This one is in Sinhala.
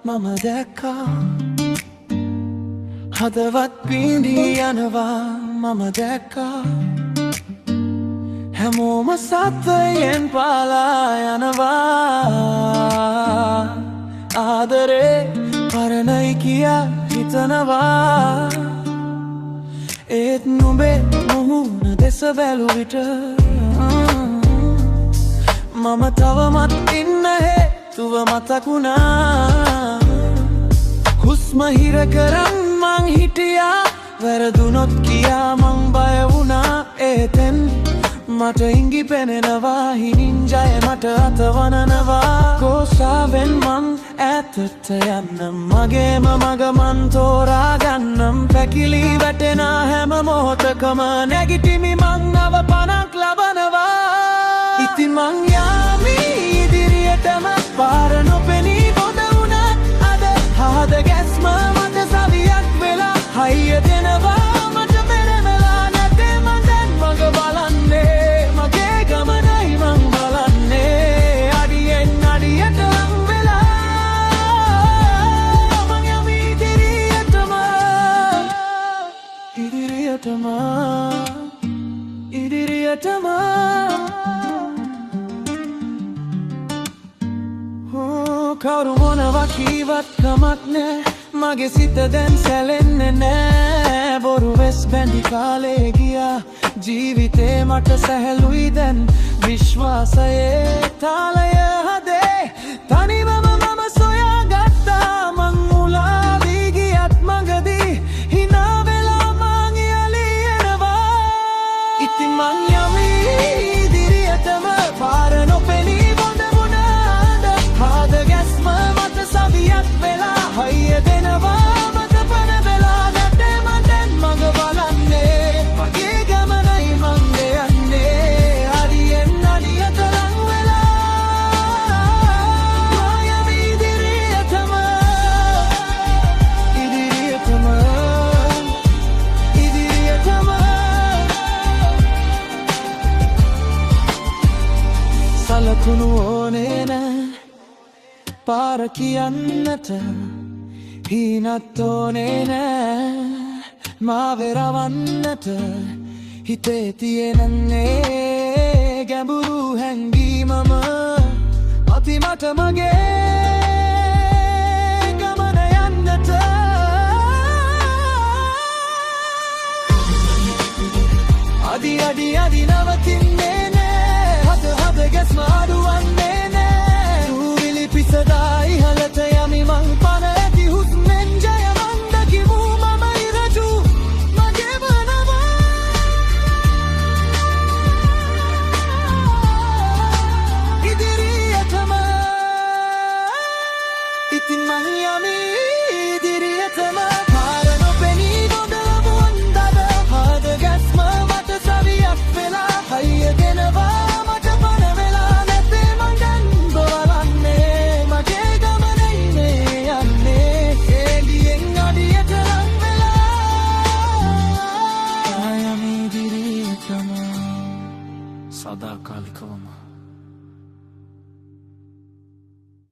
මම දැක්කා හදවත් බිඳී යනවා මම දැක්කා හැමෝම සත්වයෙන් පාලා යනවා ආදරේ පරණයි කියා හිතනවා ඒත් නුඹේ මුහුණ දෙස බැලු විට මම තවමත් ඉන්න හේතුව මතක් වුණා හුස්ම හිර කරන් මං හිටියා වැරදුනොත් කියා මං බය වුණා ඒතෙන් මට ඉඟි පෙනෙනවා හිනින් ජය මට අතවනනවා කෝසාවෙන් මං ඈතට යන්න මගේම මග මන් තෝරා ගන්නම් පැකිලි වැටෙන හැම මොහොතකම නැගිටිමි මං නව පණක් ලබනවා ඉතින් මං යාමි ඉදිරියටම පාර නොපෙනී බොඳ වුණත් අද හද ගැස්ම මට සවියක් වෙලා හයිය දෙනවා මට පෙරමලා නැතේ මං දැන් මග බලන්නේ මගේ ගමනයි මං බලන්නේ අඩියෙන් අඩියට ලං වෙලා මං යමි ඉදිරියටම කවුරු මොනවා කීවත් කමක් නෑ මගේ සිත දැන් සැලෙන්නේ නෑ බොරු වෙස් බැඳි කාලේ ගියා ජීවිතේ මට සැහැල්ලුයි දැන් විශ්වාසයේ තාලය හදේ තනිවම මම සොයාගත්තා මං මුලා වී ගියත් මඟදී හිනා වෙලා මං යලි එනවා ඉතින් මං යමි ඉදිරියටම පාර නොපෙනී බොඳ වුණාද හද ගැස්ම මට සවියක් වෙලා හයිය දෙනවා මට පන වෙලා නැතේ මං දැන් මඟ බලන්නේ මගේ ගමනයි මං යන්නේ හරියෙන් අඩියට ලං වෙලා යමි ඉදිරියටම සලකුණු ඕනේ නෑ පාර කියන්නට හීනත් ඕනේ නෑ මාවෙ රවන්නට හිතේ තියෙනන්නේ ගැඹුරු හැඟීමම අති මට මගේ ගමන යන්නට අදි අදි අදි නවතින්නේ නෑ හද ගැස්ම අඩුවන්නේ නෑ දූවිලි පිසදා ඉහළට යමි මං පන ඇති හුස්මෙන් ජය මං දකිමු මම ඉරජු මගේ වනවා ඉදිරියටම ඉතින් මං යමි ඉදිරියටම පාර නොපෙනී බොඳ වුණාද හද ගැස්ම මට සවියක් වෙලා හයිය දෙනවා සදාකාලිකවම